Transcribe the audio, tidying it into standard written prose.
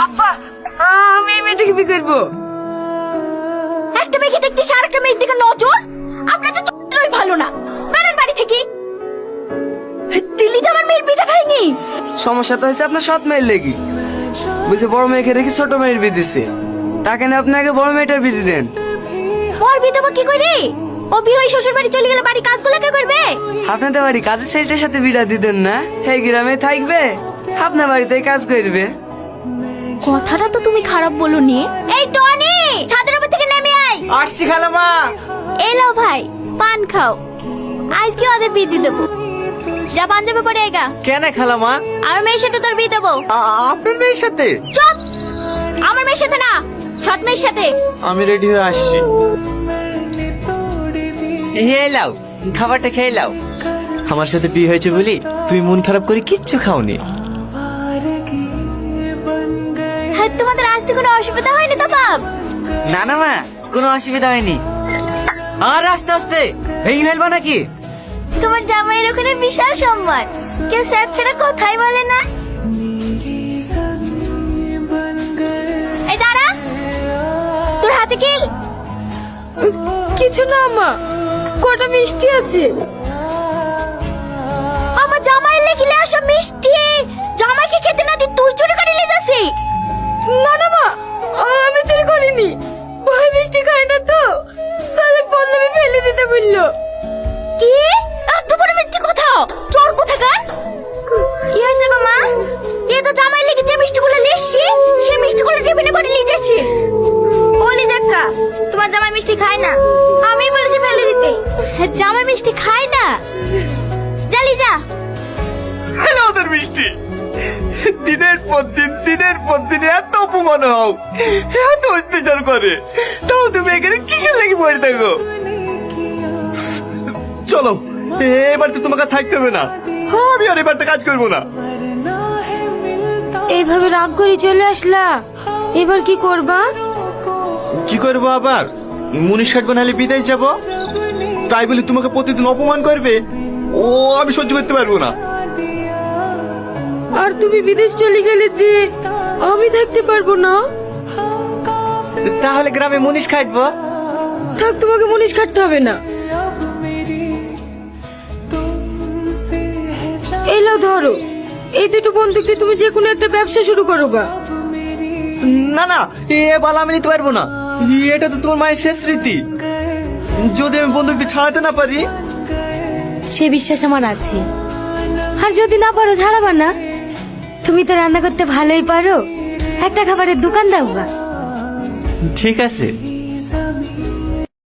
আব্বা, আমি এই মেয়েটাকে বিয়ে করবো। একটা মেয়েকে দেখতে আর একটা মেয়ের দিকে নজর, আপনার তো চরিত্রই ভালো না। বেরোন বাড়ি থেকে। দিল্লি তো আমার মেয়ের বিটা ভাইনি। সমস্যা তো হয়েছে আপনার সৎ মেয়ের লেগে। বলছে বড় মেয়েকে রেখে ছোট মেয়ের বিয়ে দিচ্ছে, তাকে না আপনি আগে বড় মেয়েটার বিয়ে দেন। ওর বিয়ে দেবো কি করে? ও বিয়ে হয়ে শ্বশুর বাড়ি চলে গেলে বাড়ি কাজগুলো কে করবে? আপনাদের বাড়ি কাজের ছেলেটার সাথে বিয়ে দিতেন না? এই গ্রামে থাকবে, আপনার বাড়িতেই কাজ করবে। কথাটা তো তুমি খারাপ বলনি। এই টনি, ছাদের উপর থেকে নেমে আয়। আসছি খালামা। এলো ভাই, পান খাও। আজকে ওদের বিয়ে দিয়ে দেবো। যা পাঞ্জাবে পরে আইগা। কেন খালামা? আমার মেয়ের সাথে তোর বিয়ে দেবো। আপনার মেয়ের সাথে? চুপ! আমার মেয়ের সাথে না, সৎ মেয়ের সাথে। আমি রেডি হয়ে আসছি। খেয়ে লাও, খাবারটা খেয়ে লাও। আমার সাথে বিয়ে হয়েছে বলি তুমি মন খারাপ করে কিচ্ছু খাওনি। হ্যাঁ, তোমাদের আসতে কোনো অসুবিধা হয়নি তো বাপ? না না মা, কোনো অসুবিধা হয়নি। আর আস্তে আস্তে ভেঙে ফেলবা নাকি? তোমার জামাইয়ের ওখানে বিশাল সম্মান, কেউ স্যার ছাড়া কথাই বলে না। এই দাঁড়া, তোর হাতে কি? কিছু না মা, কটা মিষ্টি আছে। আমার জামাইয়ের লেগিলে আসা মিষ্টি জামাইকে খেতে না দি তুই চুরি করে নিয়ে যাসি? না না মা, আমি চুরি করিনি। ভাই মিষ্টি খায় না তো, তাহলে বললাম ফেলে দিতে বললো। কি এত বড় মিষ্টি কথা? চোর কোথাকার? কি হয়েছে গো মা? এ তো জামাই লেগে যে মিষ্টিগুলো লিখছি সে মিষ্টিগুলো টিফিনে করে নিয়ে যাচ্ছে। বলি জাক্কা, তোমার জামাই মিষ্টি খায় না। আমি বলেছি ফেলে দিতে। জামাই মিষ্টি খায় না? জালি যা। হ্যালো ওদের মিষ্টি। দিনের পর দিন এত অপমান হও, এত অত্যাচার করে, তাও তুমি এখানে কিসের লেগে পড়ে থাকো? চলো, এবার তো তোমাকে থাকতে হবে না। আমি আর এবার তো কাজ করবো না। এইভাবে রাগ করে চলে আসলা, এবার কি করবা? কি করবো আবার? মুনিশ কাটবো নাহলে বিদেশ যাব। তাই বলে তোমাকে প্রতিদিন অপমান করবে, ও আমি সহ্য করতে পারবো না। আর তুমি বিদেশ চলে গেলে যে আমি থাকতে পারবো না। তাহলে গ্রামে মুনিশ কাটবো। থাক, তোমাকে মুনিশ কাটতে হবে না। এই লাও ধরো, এই দুটো বন্দুক দিয়ে তুমি যে কোনো একটা ব্যবসা শুরু করো গা। না না, এ বালা আমি নিতে পারবো না। এটা তো তোমার মায়ের শেষ স্মৃতি। যদি আমি বন্দুক দিয়ে ছাড়াতে না পারি। সে বিশ্বাস আমার আছে। আর যদি না পারো ছাড়াবা না। তুমি তো রান্না করতে ভালোই পারো, একটা খাবারের দোকান দাও গা। ঠিক আছে।